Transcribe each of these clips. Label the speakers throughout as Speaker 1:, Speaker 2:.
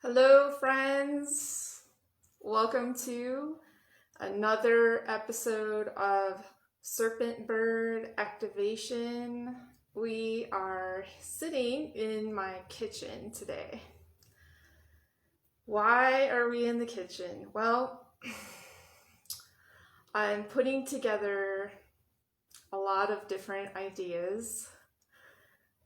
Speaker 1: Hello, friends. Welcome to another episode of Serpentbird Activation. We are sitting in my kitchen today. Why are we in the kitchen? Well, I'm putting together a lot of different ideas,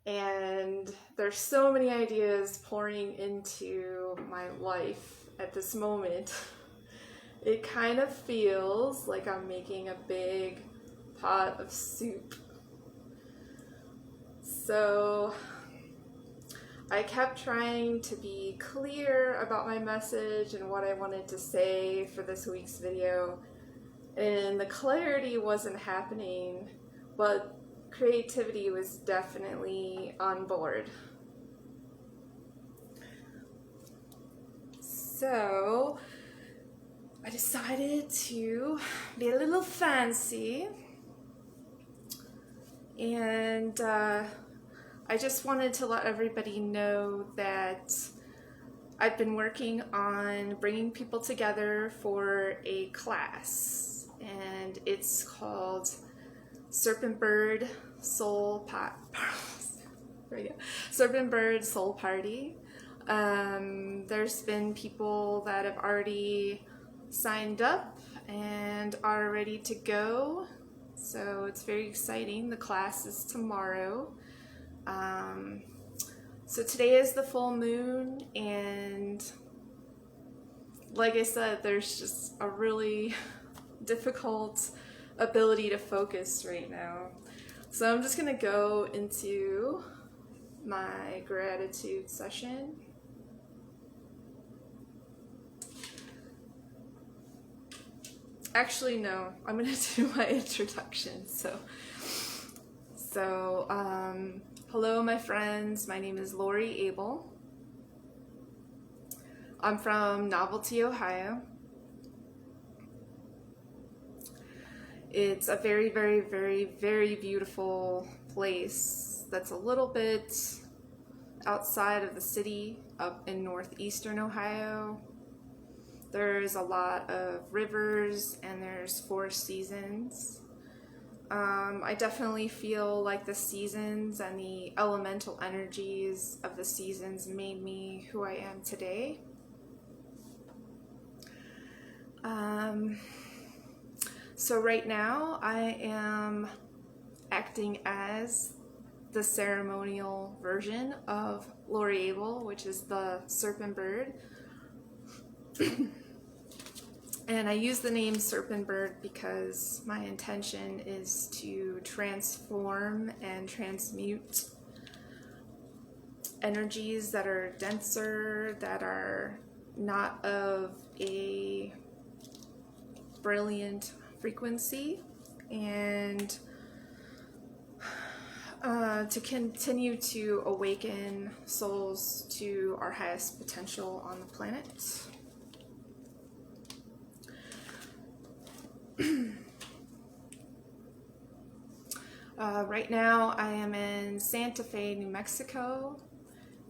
Speaker 1: and there's so many ideas pouring into my life at this moment. It kind of feels like I'm making a big pot of soup. So I kept trying to be clear about my message and what I wanted to say for this week's video, and the clarity wasn't happening, but creativity was definitely on board. So I decided to be a little fancy, and I just wanted to let everybody know that I've been working on bringing people together for a class, and it's called Serpentbird Soul Serpentbird Soul Party. There's been people that have already signed up and are ready to go, so it's very exciting. The class is tomorrow. So today is the full moon, and like I said, there's just a really difficult ability to focus right now. So I'm just gonna go into my gratitude session. Actually, no, I'm gonna do my introduction. Hello, my friends. My name is Lori Abel. I'm from Novelty, Ohio. It's a very, very, very, very beautiful place that's a little bit outside of the city, up in northeastern Ohio. There's a lot of rivers and there's 4 seasons. I definitely feel like the seasons and the elemental energies of the seasons made me who I am today. So right now I am acting as the ceremonial version of Lori Abel, which is the Serpentbird. And I use the name Serpentbird because my intention is to transform and transmute energies that are denser, that are not of a brilliant frequency, and to continue to awaken souls to our highest potential on the planet. Right now I am in Santa Fe, New Mexico,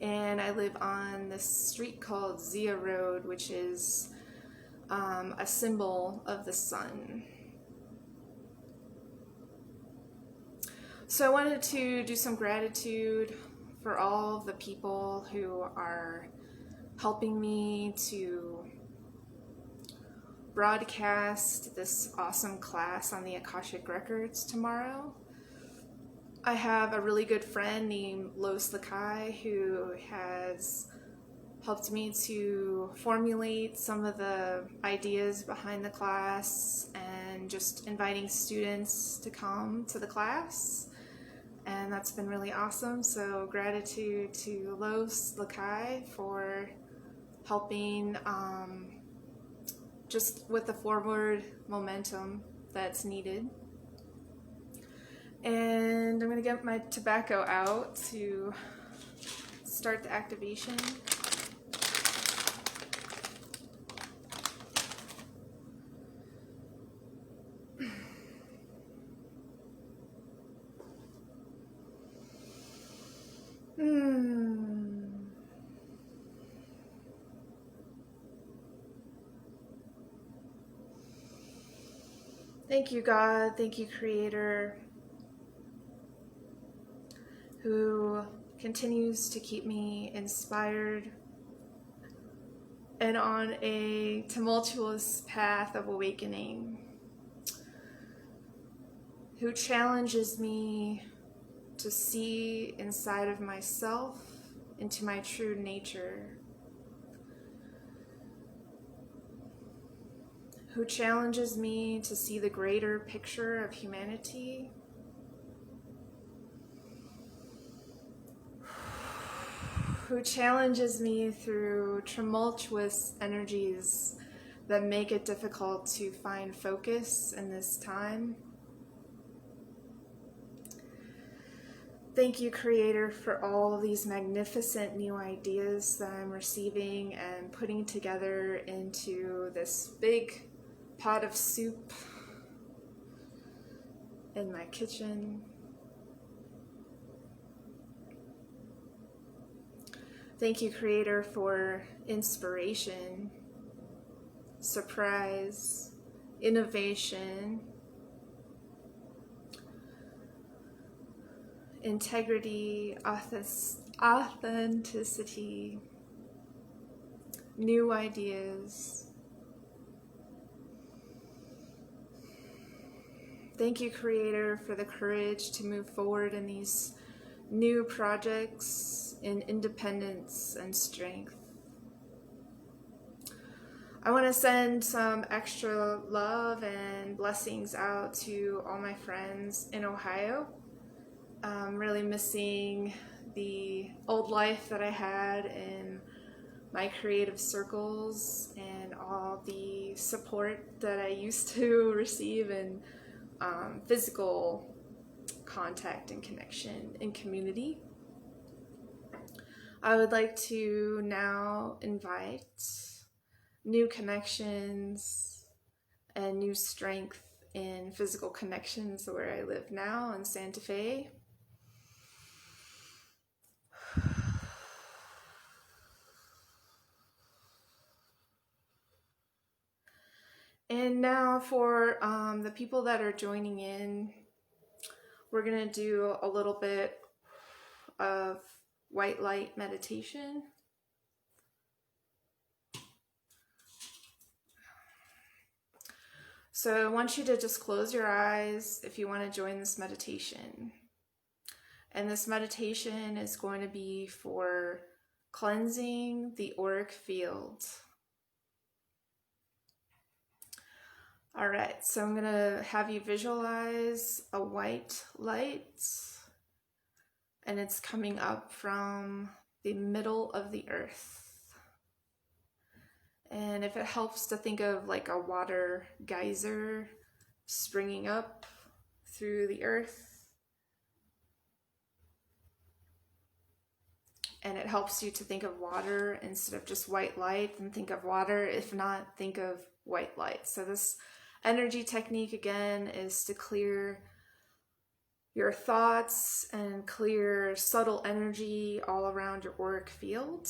Speaker 1: and I live on this street called Zia Road, which is a symbol of the sun. So I wanted to do some gratitude for all of the people who are helping me to broadcast this awesome class on the Akashic Records tomorrow. I have a really good friend named Los Lakai who has helped me to formulate some of the ideas behind the class and just inviting students to come to the class. And that's been really awesome. So gratitude to Los Lakai for helping just with the forward momentum that's needed. And I'm going to get my tobacco out to start the activation. Thank you, God. Thank you, Creator, who continues to keep me inspired and on a tumultuous path of awakening, who challenges me to see inside of myself into my true nature, who challenges me to see the greater picture of humanity, who challenges me through tumultuous energies that make it difficult to find focus in this time. Thank you, Creator, for all of these magnificent new ideas that I'm receiving and putting together into this big pot of soup in my kitchen. Thank you, Creator, for inspiration, surprise, innovation, integrity, authenticity, new ideas. Thank you, Creator, for the courage to move forward in these new projects in independence and strength. I want to send some extra love and blessings out to all my friends in Ohio. I'm really missing the old life that I had in my creative circles and all the support that I used to receive in physical contact and connection and community. I would like to now invite new connections and new strength in physical connections where I live now in Santa Fe. And now for the people that are joining in, we're going to do a little bit of white light meditation. So I want you to just close your eyes if you want to join this meditation. And this meditation is going to be for cleansing the auric field. All right, so I'm going to have you visualize a white light, and it's coming up from the middle of the earth. And if it helps to think of like a water geyser springing up through the earth, and it helps you to think of water instead of just white light, and think of water. If not, think of white light. So this energy technique again is to clear your thoughts and clear subtle energy all around your auric field.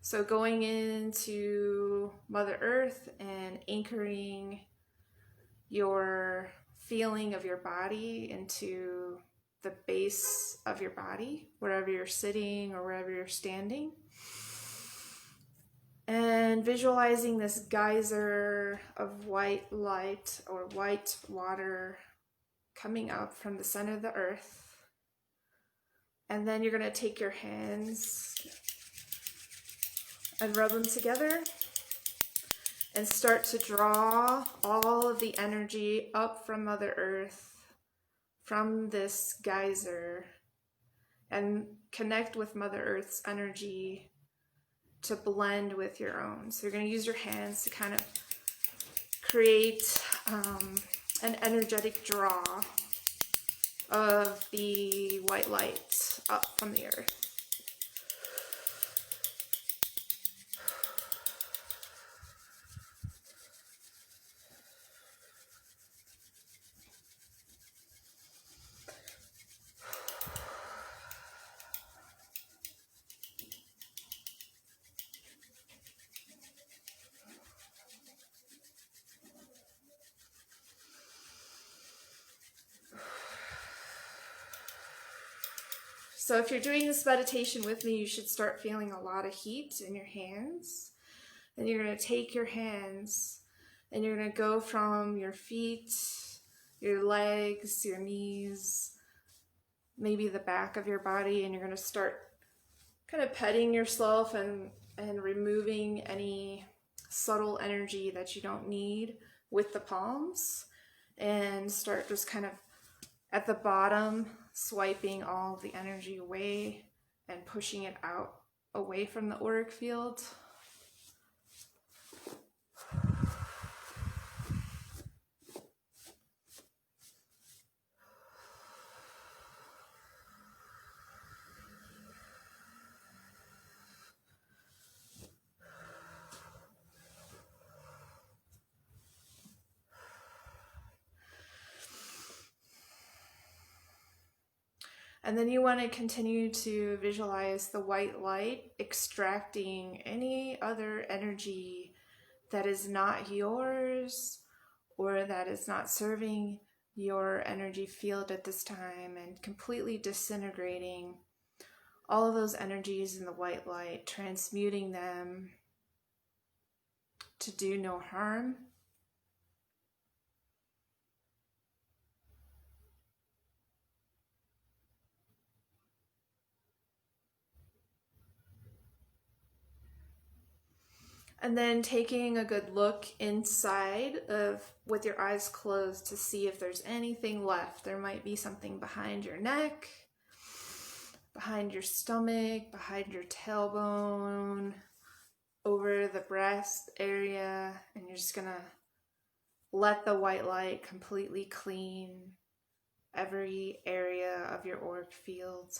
Speaker 1: So going into Mother Earth and anchoring your feeling of your body into the base of your body, wherever you're sitting or wherever you're standing. And visualizing this geyser of white light or white water coming up from the center of the earth. And then you're going to take your hands and rub them together and start to draw all of the energy up from Mother Earth, from this geyser, and connect with Mother Earth's energy to blend with your own. So you're going to use your hands to kind of create an energetic draw of the white light up from the earth. So if you're doing this meditation with me, you should start feeling a lot of heat in your hands. And you're going to take your hands and you're going to go from your feet, your legs, your knees, maybe the back of your body, and you're going to start kind of petting yourself and removing any subtle energy that you don't need with the palms, and start just kind of at the bottom, swiping all of the energy away and pushing it out away from the auric field. And then you want to continue to visualize the white light extracting any other energy that is not yours or that is not serving your energy field at this time, and completely disintegrating all of those energies in the white light, transmuting them to do no harm. And then taking a good look inside with your eyes closed to see if there's anything left. There might be something behind your neck, behind your stomach, behind your tailbone, over the breast area. And you're just gonna let the white light completely clean every area of your auric field.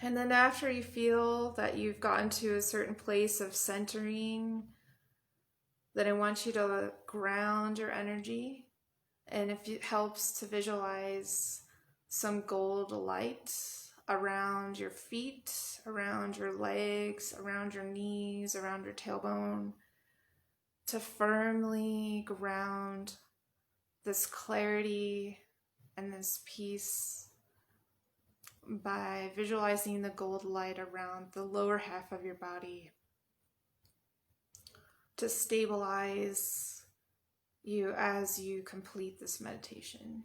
Speaker 1: And then after you feel that you've gotten to a certain place of centering, then I want you to ground your energy. And if it helps, to visualize some gold light around your feet, around your legs, around your knees, around your tailbone, to firmly ground this clarity and this peace by visualizing the gold light around the lower half of your body, to stabilize you as you complete this meditation.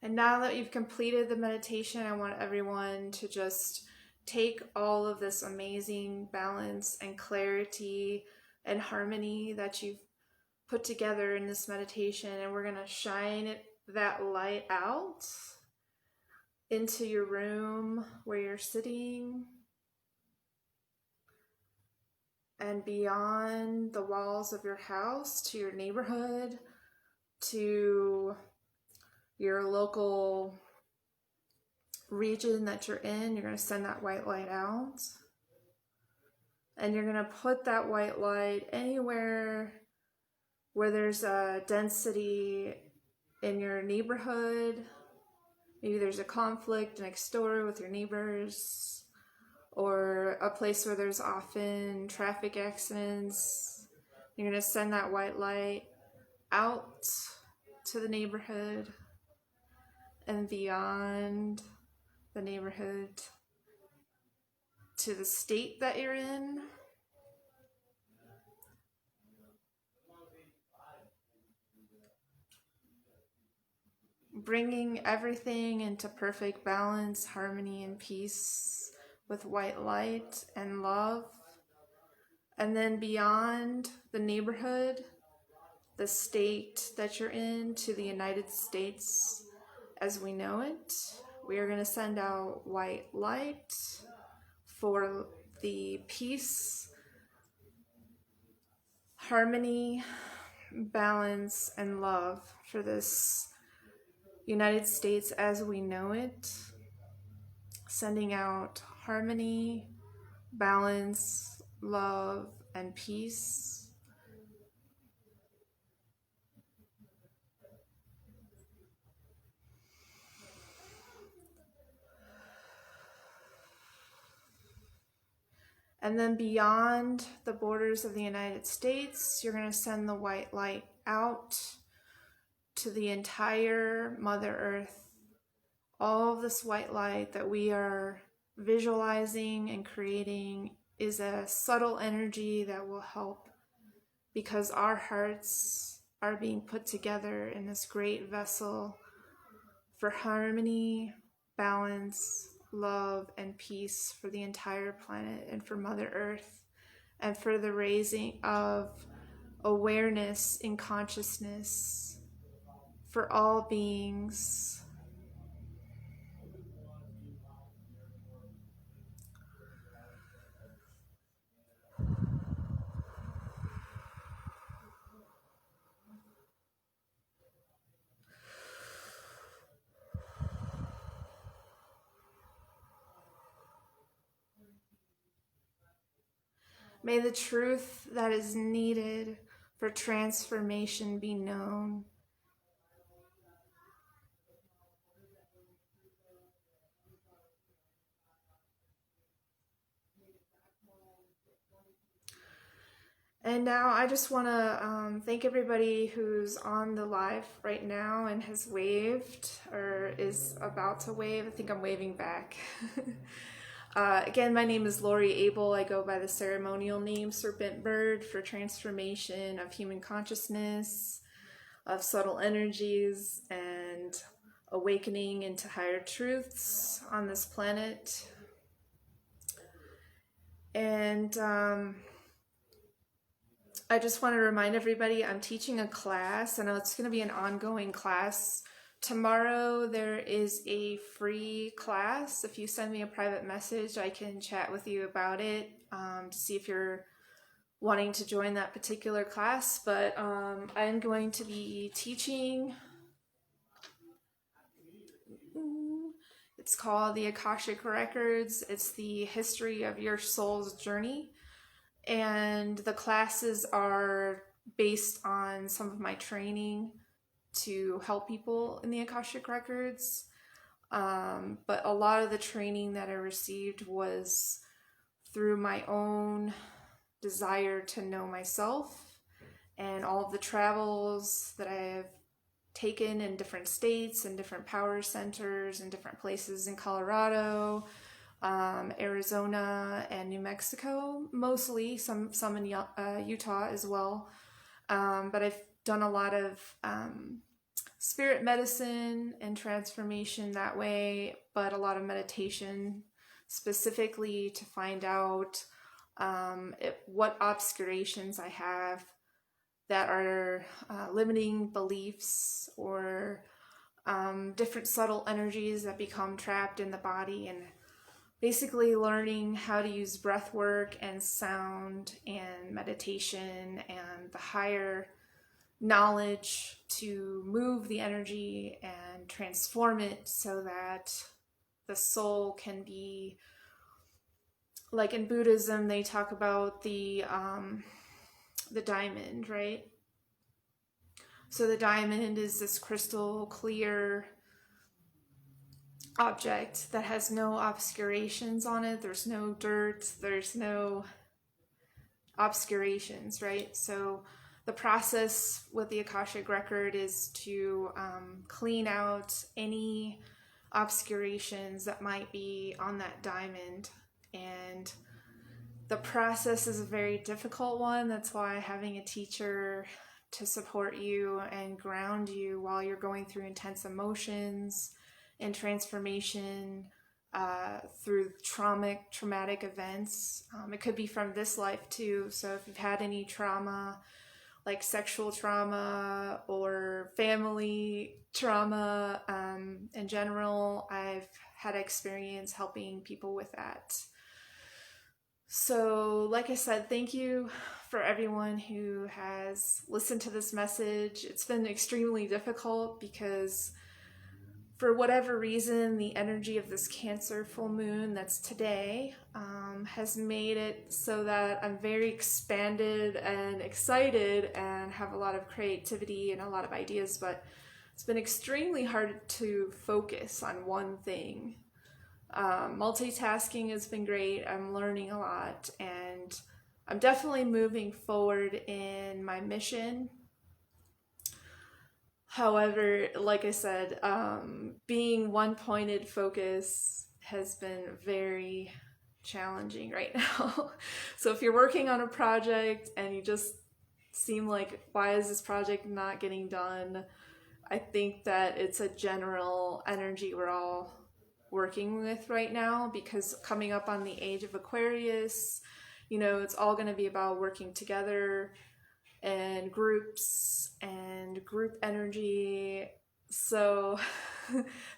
Speaker 1: And now that you've completed the meditation, I want everyone to just take all of this amazing balance and clarity and harmony that you've put together in this meditation, and we're going to shine that light out into your room where you're sitting and beyond the walls of your house, to your neighborhood, to your local region that you're in. You're going to send that white light out. And you're going to put that white light anywhere where there's a density in your neighborhood. Maybe there's a conflict next door with your neighbors, or a place where there's often traffic accidents. You're going to send that white light out to the neighborhood. and beyond the neighborhood to the state that you're in. Bringing everything into perfect balance, harmony, and peace with white light and love. And then beyond the neighborhood, the state that you're in, to the United States as we know it. We are going to send out white light for the peace, harmony, balance, and love for this United States as we know it. Sending out harmony, balance, love, and peace. And then beyond the borders of the United States, you're going to send the white light out to the entire Mother Earth. All of this white light that we are visualizing and creating is a subtle energy that will help, because our hearts are being put together in this great vessel for harmony, balance, love, and peace for the entire planet and for Mother Earth, and for the raising of awareness in consciousness for all beings. May the truth that is needed for transformation be known. And now I just want to thank everybody who's on the live right now and has waved or is about to wave. I think I'm waving back. Again, my name is Lori Abel. I go by the ceremonial name Serpentbird for transformation of human consciousness, of subtle energies, and awakening into higher truths on this planet. And I just want to remind everybody I'm teaching a class. I know it's going to be an ongoing class. Tomorrow there is a free class. If you send me a private message, I can chat with you about it to see if you're wanting to join that particular class. But I'm going to be teaching. It's called the Akashic Records. It's the history of your soul's journey. And the classes are based on some of my training to help people in the Akashic Records. But a lot of the training that I received was through my own desire to know myself, and all of the travels that I have taken in different states and different power centers and different places in Colorado, Arizona, and New Mexico, mostly, some in Utah as well. But I've done a lot of spirit medicine and transformation that way, but a lot of meditation specifically to find out what obscurations I have that are limiting beliefs or different subtle energies that become trapped in the body, and basically learning how to use breath work and sound and meditation and the higher knowledge to move the energy and transform it so that the soul can be, like in Buddhism, they talk about the diamond, right? So the diamond is this crystal clear object that has no obscurations on it. There's no dirt, there's no obscurations, right? So the process with the Akashic Record is to clean out any obscurations that might be on that diamond. And the process is a very difficult one. That's why having a teacher to support you and ground you while you're going through intense emotions and transformation through traumatic events. It could be from this life too. So if you've had any trauma, like sexual trauma or family trauma in general, I've had experience helping people with that. So, like I said, thank you for everyone who has listened to this message. It's been extremely difficult because for whatever reason, the energy of this Cancer full moon that's today has made it so that I'm very expanded and excited and have a lot of creativity and a lot of ideas, but it's been extremely hard to focus on one thing. Multitasking has been great. I'm learning a lot, and I'm definitely moving forward in my mission. However, like I said, being one-pointed focus has been very challenging right now. So if you're working on a project and you just seem like, why is this project not getting done? I think that it's a general energy we're all working with right now, because coming up on the age of Aquarius, you know, it's all going to be about working together and groups and group energy. So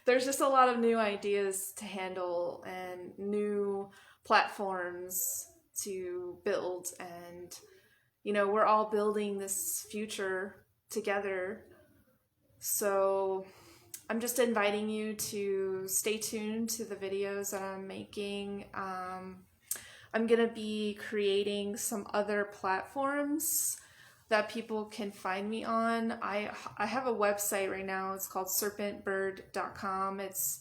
Speaker 1: there's just a lot of new ideas to handle and new platforms to build, and you know, we're all building this future together. So I'm just inviting you to stay tuned to the videos that I'm making. I'm gonna be creating some other platforms that people can find me on. I have a website right now. It's called Serpentbird.com. It's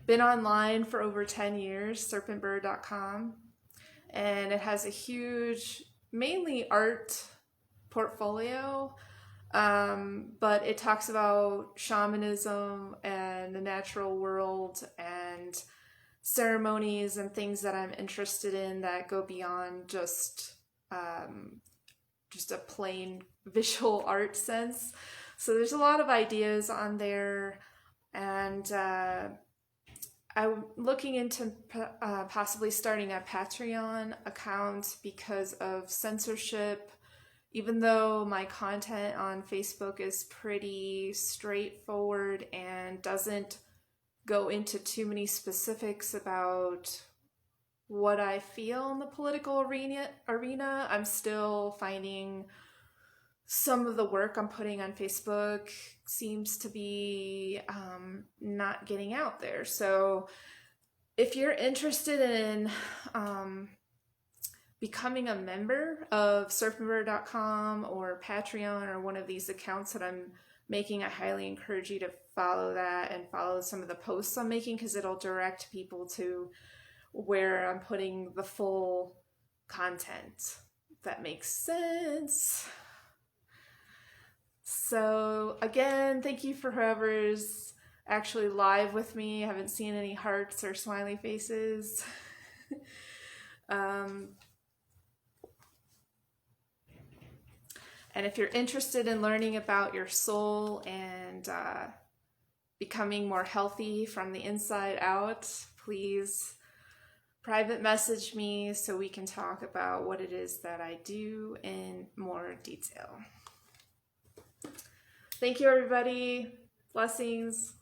Speaker 1: been online for over 10 years, Serpentbird.com. And it has a huge, mainly art portfolio, but it talks about shamanism and the natural world and ceremonies and things that I'm interested in that go beyond just a plain visual art sense. So there's a lot of ideas on there, and I'm looking into possibly starting a Patreon account because of censorship. Even though my content on Facebook is pretty straightforward and doesn't go into too many specifics about what I feel in the political arena, I'm still finding some of the work I'm putting on Facebook seems to be not getting out there. So if you're interested in becoming a member of Serpentbird.com or Patreon or one of these accounts that I'm making, I highly encourage you to follow that and follow some of the posts I'm making, because it'll direct people to where I'm putting the full content, if that makes sense. So again, thank you for whoever's actually live with me. I haven't seen any hearts or smiley faces. And if you're interested in learning about your soul and becoming more healthy from the inside out, please private message me so we can talk about what it is that I do in more detail. Thank you, everybody. Blessings.